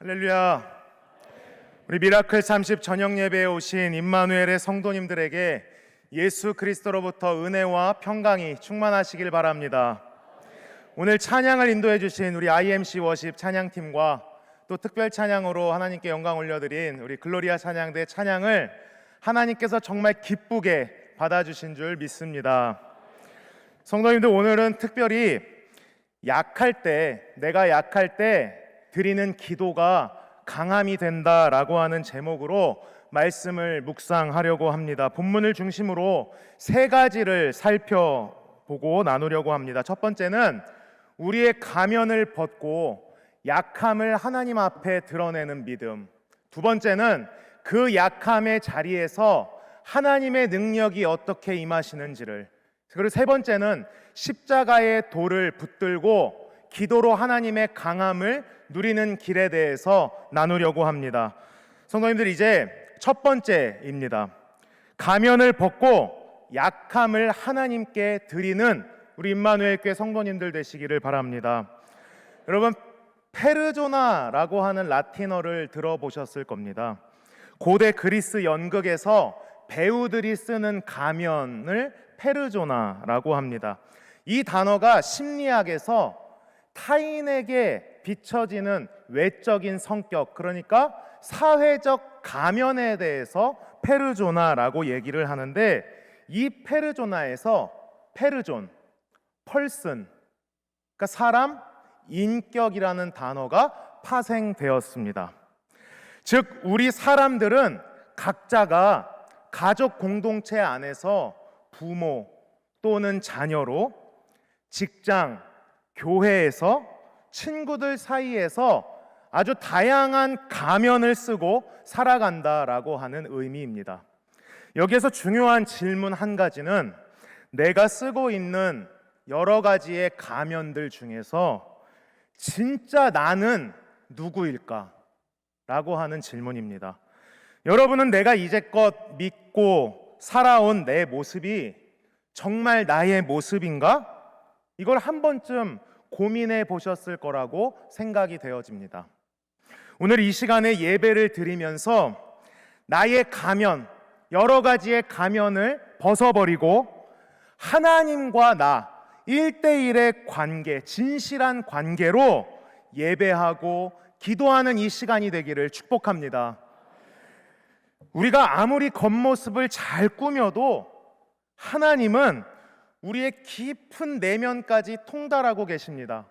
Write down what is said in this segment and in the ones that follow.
할렐루야. 우리 미라클 30 저녁 예배에 오신 임마누엘의 성도님들에게 예수 그리스도로부터 은혜와 평강이 충만하시길 바랍니다. 오늘 찬양을 인도해 주신 우리 IMC 워십 찬양팀과 또 특별 찬양으로 하나님께 영광 올려드린 우리 글로리아 찬양대 찬양을 하나님께서 정말 기쁘게 받아주신 줄 믿습니다. 성도님들, 오늘은 특별히 내가 약할 때 드리는 기도가 강함이 된다라고 하는 제목으로 말씀을 묵상하려고 합니다. 본문을 중심으로 세 가지를 살펴보고 나누려고 합니다. 첫 번째는 우리의 가면을 벗고 약함을 하나님 앞에 드러내는 믿음. 두 번째는 그 약함의 자리에서 하나님의 능력이 어떻게 임하시는지를. 그리고 세 번째는 십자가의 도를 붙들고 기도로 하나님의 강함을 누리는 길에 대해서 나누려고 합니다. 성도님들, 이제 첫 번째입니다. 가면을 벗고 약함을 하나님께 드리는 우리 임마누엘 교회 성도님들 되시기를 바랍니다. 여러분, 페르조나라고 하는 라틴어를 들어보셨을 겁니다. 고대 그리스 연극에서 배우들이 쓰는 가면을 페르조나라고 합니다. 이 단어가 심리학에서 타인에게 비춰지는 외적인 성격, 그러니까 사회적 가면에 대해서 페르조나라고 얘기를 하는데, 이 페르조나에서 펄슨, 그러니까 사람, 인격이라는 단어가 파생되었습니다. 즉, 우리 사람들은 각자가 가족 공동체 안에서 부모 또는 자녀로, 직장, 교회에서, 친구들 사이에서 아주 다양한 가면을 쓰고 살아간다라고 하는 의미입니다. 여기에서 중요한 질문 한 가지는, 내가 쓰고 있는 여러 가지의 가면들 중에서 진짜 나는 누구일까? 라고 하는 질문입니다. 여러분은 내가 이제껏 믿고 살아온 내 모습이 정말 나의 모습인가? 이걸 한 번쯤 고민해 보셨을 거라고 생각이 되어집니다. 오늘 이 시간에 예배를 드리면서 나의 가면, 여러 가지의 가면을 벗어버리고 하나님과 나 1대1의 관계, 진실한 관계로 예배하고 기도하는 이 시간이 되기를 축복합니다. 우리가 아무리 겉모습을 잘 꾸며도 하나님은 우리의 깊은 내면까지 통달하고 계십니다.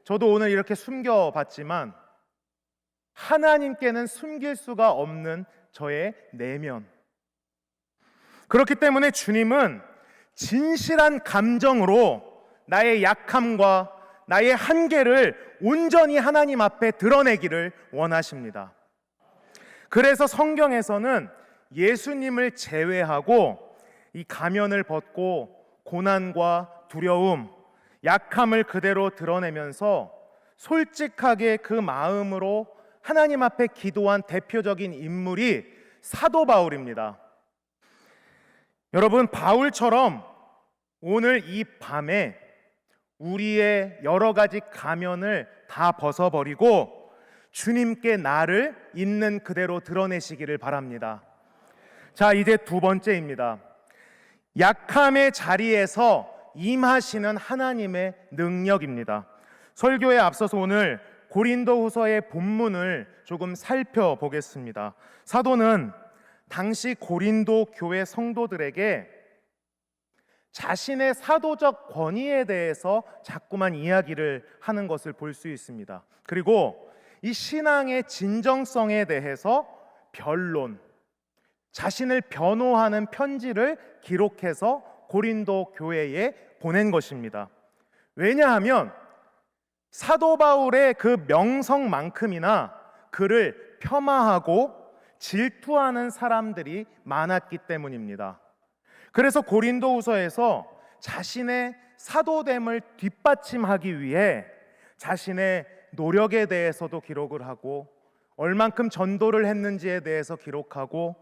저도 오늘 이렇게 숨겨봤지만 하나님께는 숨길 수가 없는 저의 내면. 그렇기 때문에 주님은 진실한 감정으로 나의 약함과 나의 한계를 온전히 하나님 앞에 드러내기를 원하십니다. 그래서 성경에서는 예수님을 제외하고 이 가면을 벗고 고난과 두려움, 약함을 그대로 드러내면서 솔직하게 그 마음으로 하나님 앞에 기도한 대표적인 인물이 사도 바울입니다. 여러분, 바울처럼 오늘 이 밤에 우리의 여러 가지 가면을 다 벗어버리고 주님께 나를 있는 그대로 드러내시기를 바랍니다. 자, 이제 두 번째입니다. 약함의 자리에서 임하시는 하나님의 능력입니다. 설교에 앞서서 오늘 고린도후서의 본문을 조금 살펴보겠습니다. 사도는 당시 고린도 교회 성도들에게 자신의 사도적 권위에 대해서 자꾸만 이야기를 하는 것을 볼 수 있습니다. 그리고 이 신앙의 진정성에 대해서 변론, 자신을 변호하는 편지를 기록해서 고린도 교회에 보낸 것입니다. 왜냐하면 사도 바울의 그 명성만큼이나 그를 폄하하고 질투하는 사람들이 많았기 때문입니다. 그래서 고린도후서에서 자신의 사도됨을 뒷받침하기 위해 자신의 노력에 대해서도 기록을 하고, 얼만큼 전도를 했는지에 대해서 기록하고,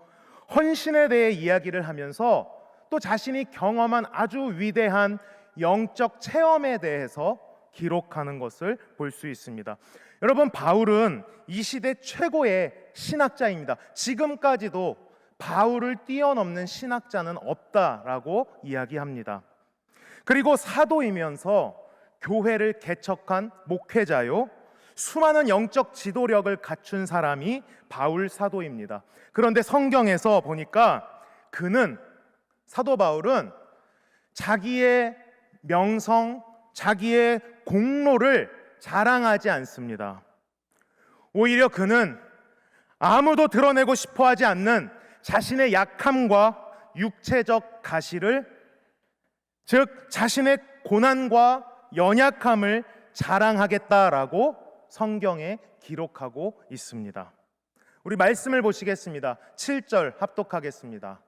헌신에 대해 이야기를 하면서 또 자신이 경험한 아주 위대한 영적 체험에 대해서 기록하는 것을 볼 수 있습니다. 여러분, 바울은 이 시대 최고의 신학자입니다. 지금까지도 바울을 뛰어넘는 신학자는 없다라고 이야기합니다. 그리고 사도이면서 교회를 개척한 목회자요, 수많은 영적 지도력을 갖춘 사람이 바울 사도입니다. 그런데 성경에서 보니까 사도 바울은 자기의 명성, 자기의 공로를 자랑하지 않습니다. 오히려 그는 아무도 드러내고 싶어 하지 않는 자신의 약함과 육체적 가시를, 즉 자신의 고난과 연약함을 자랑하겠다라고 성경에 기록하고 있습니다. 우리 말씀을 보시겠습니다. 7절 합독하겠습니다.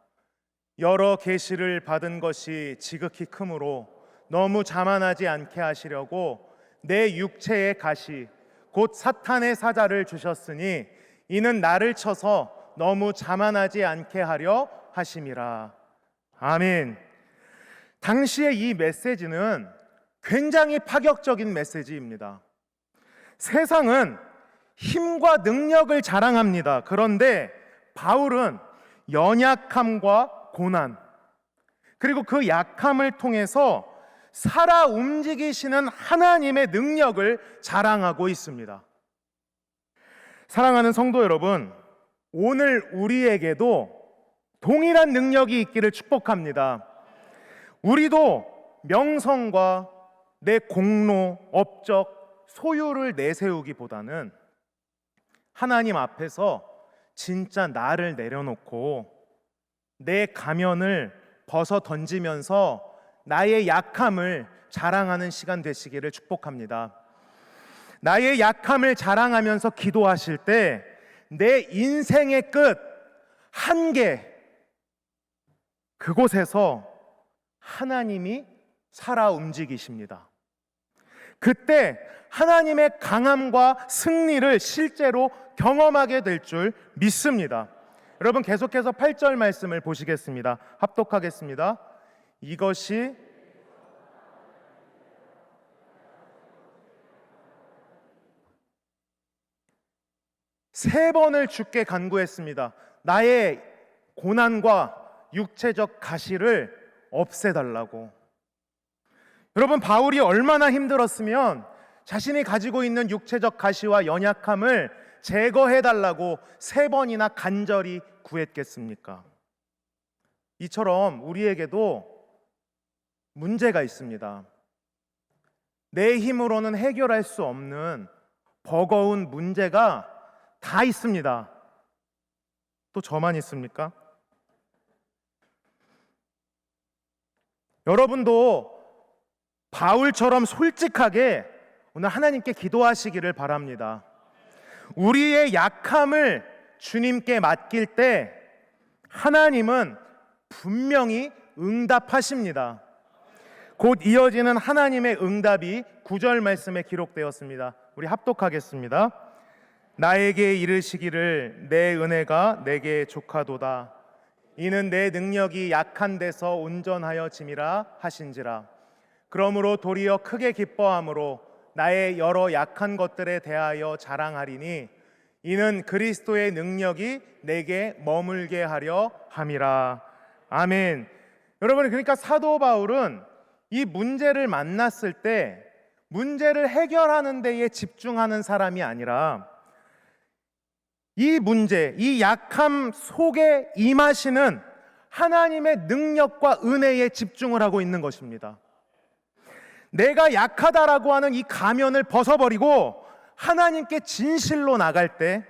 여러 계시를 받은 것이 지극히 크므로 너무 자만하지 않게 하시려고 내 육체의 가시 곧 사탄의 사자를 주셨으니 이는 나를 쳐서 너무 자만하지 않게 하려 하심이라. 아멘. 당시의 이 메시지는 굉장히 파격적인 메시지입니다. 세상은 힘과 능력을 자랑합니다. 그런데 바울은 연약함과 고난, 그리고 그 약함을 통해서 살아 움직이시는 하나님의 능력을 자랑하고 있습니다. 사랑하는 성도 여러분, 오늘 우리에게도 동일한 능력이 있기를 축복합니다. 우리도 명성과 내 공로, 업적, 소유를 내세우기보다는 하나님 앞에서 진짜 나를 내려놓고 내 가면을 벗어 던지면서 나의 약함을 자랑하는 시간 되시기를 축복합니다. 나의 약함을 자랑하면서 기도하실 때 내 인생의 끝, 한계, 그곳에서 하나님이 살아 움직이십니다. 그때 하나님의 강함과 승리를 실제로 경험하게 될 줄 믿습니다. 여러분, 계속해서 8절 말씀을 보시겠습니다. 합독하겠습니다. 이것이 세 번을 주께 간구했습니다. 나의 고난과 육체적 가시를 없애달라고. 여러분, 바울이 얼마나 힘들었으면 자신이 가지고 있는 육체적 가시와 연약함을 제거해달라고 세 번이나 간절히 구했겠습니까? 이처럼 우리에게도 문제가 있습니다. 내 힘으로는 해결할 수 없는 버거운 문제가 다 있습니다. 또 저만 있습니까? 여러분도 바울처럼 솔직하게 오늘 하나님께 기도하시기를 바랍니다. 우리의 약함을 주님께 맡길 때 하나님은 분명히 응답하십니다. 곧 이어지는 하나님의 응답이 9절 말씀에 기록되었습니다. 우리 합독하겠습니다. 나에게 이르시기를 내 은혜가 내게 족하도다. 이는 내 능력이 약한 데서 온전하여 짐이라 하신지라. 그러므로 도리어 크게 기뻐함으로 나의 여러 약한 것들에 대하여 자랑하리니 이는 그리스도의 능력이 내게 머물게 하려 함이라. 아멘. 여러분, 그러니까 사도 바울은 이 문제를 만났을 때 문제를 해결하는 데에 집중하는 사람이 아니라 이 문제, 이 약함 속에 임하시는 하나님의 능력과 은혜에 집중을 하고 있는 것입니다. 내가 약하다라고 하는 이 가면을 벗어버리고 하나님께 진실로 나갈 때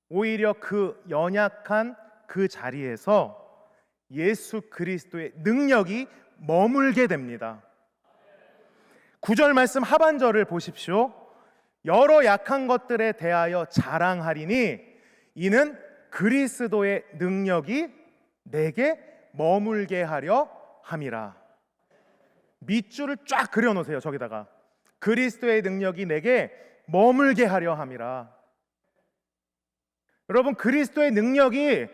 오히려 그 연약한 그 자리에서 예수 그리스도의 능력이 머물게 됩니다. 9절 말씀 하반절을 보십시오. 여러 약한 것들에 대하여 자랑하리니 이는 그리스도의 능력이 내게 머물게 하려 함이라. 밑줄을 쫙 그려놓으세요. 저기다가 그리스도의 능력이 내게 머물게 하려 함이라. 여러분, 그리스도의 능력이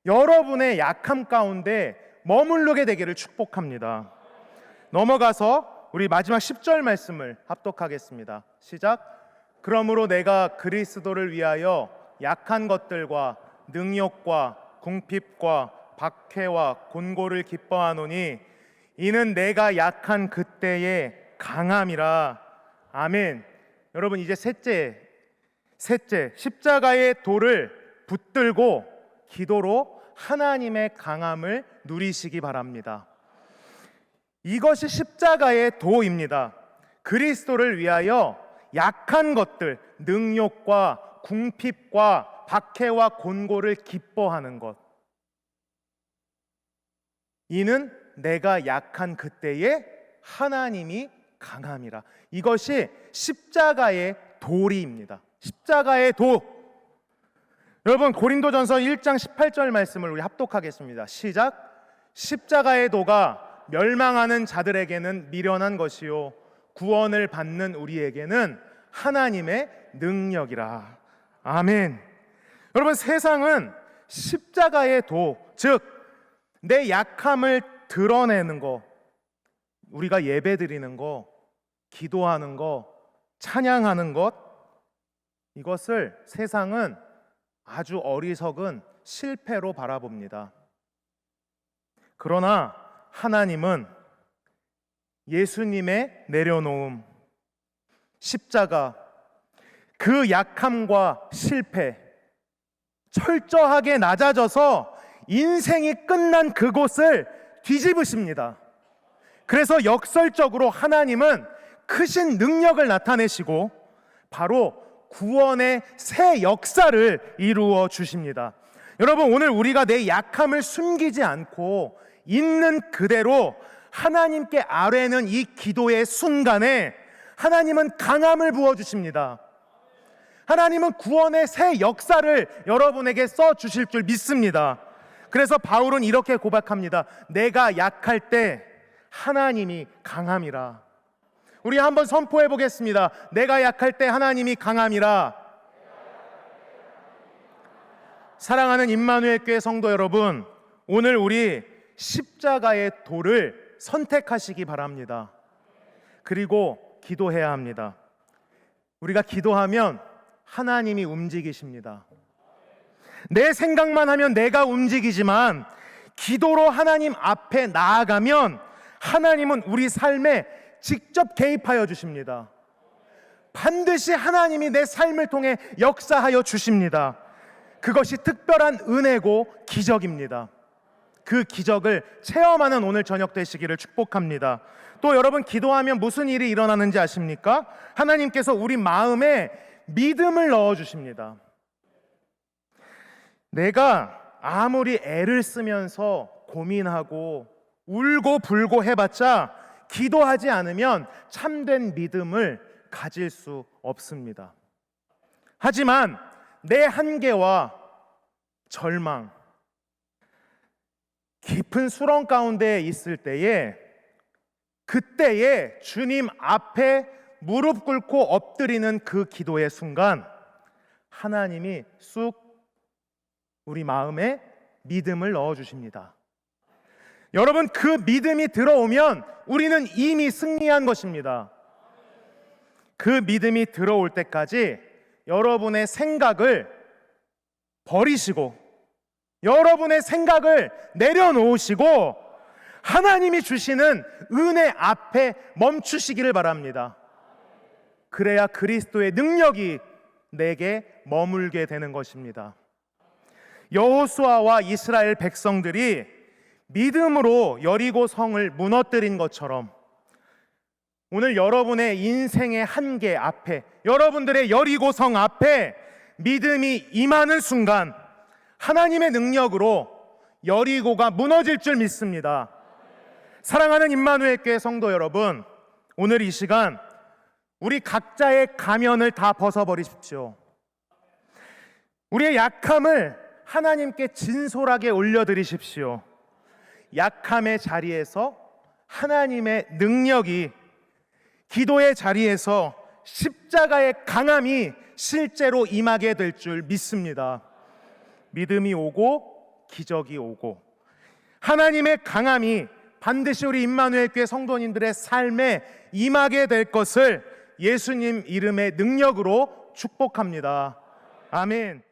여러분의 약함 가운데 머무르게 되기를 축복합니다. 넘어가서 우리 마지막 10절 말씀을 합독하겠습니다. 시작. 그러므로 내가 그리스도를 위하여 약한 것들과 능욕과 궁핍과 박해와 곤고를 기뻐하노니 이는 내가 약한 그때의 강함이라. 아멘. 여러분, 이제 셋째 십자가의 도를 붙들고 기도로 하나님의 강함을 누리시기 바랍니다. 이것이 십자가의 도입니다. 그리스도를 위하여 약한 것들, 능욕과 궁핍과 박해와 곤고를 기뻐하는 것. 이는 내가 약한 그때에 하나님이 강함이라. 이것이 십자가의 도리입니다. 십자가의 도. 여러분, 고린도전서 1장 18절 말씀을 우리 합독하겠습니다. 시작. 십자가의 도가 멸망하는 자들에게는 미련한 것이요 구원을 받는 우리에게는 하나님의 능력이라. 아멘. 여러분, 세상은 십자가의 도, 즉 내 약함을 드러내는 거, 우리가 예배드리는 거, 기도하는 거, 찬양하는 것, 이것을 세상은 아주 어리석은 실패로 바라봅니다. 그러나 하나님은 예수님의 내려놓음, 십자가, 그 약함과 실패, 철저하게 낮아져서 인생이 끝난 그곳을 뒤집으십니다. 그래서 역설적으로 하나님은 크신 능력을 나타내시고 바로 구원의 새 역사를 이루어 주십니다. 여러분, 오늘 우리가 내 약함을 숨기지 않고 있는 그대로 하나님께 아뢰는 이 기도의 순간에 하나님은 강함을 부어주십니다. 하나님은 구원의 새 역사를 여러분에게 써주실 줄 믿습니다. 그래서 바울은 이렇게 고백합니다. 내가 약할 때 하나님이 강함이라. 우리 한번 선포해 보겠습니다. 내가 약할 때 하나님이 강함이라. 사랑하는 임마누엘 교회 성도 여러분, 오늘 우리 십자가의 도를 선택하시기 바랍니다. 그리고 기도해야 합니다. 우리가 기도하면 하나님이 움직이십니다. 내 생각만 하면 내가 움직이지만 기도로 하나님 앞에 나아가면 하나님은 우리 삶에 직접 개입하여 주십니다. 반드시 하나님이 내 삶을 통해 역사하여 주십니다. 그것이 특별한 은혜고 기적입니다. 그 기적을 체험하는 오늘 저녁 되시기를 축복합니다. 또 여러분, 기도하면 무슨 일이 일어나는지 아십니까? 하나님께서 우리 마음에 믿음을 넣어 주십니다. 내가 아무리 애를 쓰면서 고민하고 울고 불고 해봤자 기도하지 않으면 참된 믿음을 가질 수 없습니다. 하지만 내 한계와 절망, 깊은 수렁 가운데 있을 때에, 그때에 주님 앞에 무릎 꿇고 엎드리는 그 기도의 순간 하나님이 쑥 우리 마음에 믿음을 넣어주십니다. 여러분, 그 믿음이 들어오면 우리는 이미 승리한 것입니다. 그 믿음이 들어올 때까지 여러분의 생각을 버리시고 여러분의 생각을 내려놓으시고 하나님이 주시는 은혜 앞에 멈추시기를 바랍니다. 그래야 그리스도의 능력이 내게 머물게 되는 것입니다. 여호수아와 이스라엘 백성들이 믿음으로 여리고 성을 무너뜨린 것처럼 오늘 여러분의 인생의 한계 앞에, 여러분들의 여리고 성 앞에 믿음이 임하는 순간 하나님의 능력으로 여리고가 무너질 줄 믿습니다. 사랑하는 임마누엘 교회 성도 여러분, 오늘 이 시간 우리 각자의 가면을 다 벗어버리십시오. 우리의 약함을 하나님께 진솔하게 올려드리십시오. 약함의 자리에서 하나님의 능력이, 기도의 자리에서 십자가의 강함이 실제로 임하게 될 줄 믿습니다. 믿음이 오고 기적이 오고 하나님의 강함이 반드시 우리 임마누엘 교회 성도님들의 삶에 임하게 될 것을 예수님 이름의 능력으로 축복합니다. 아멘.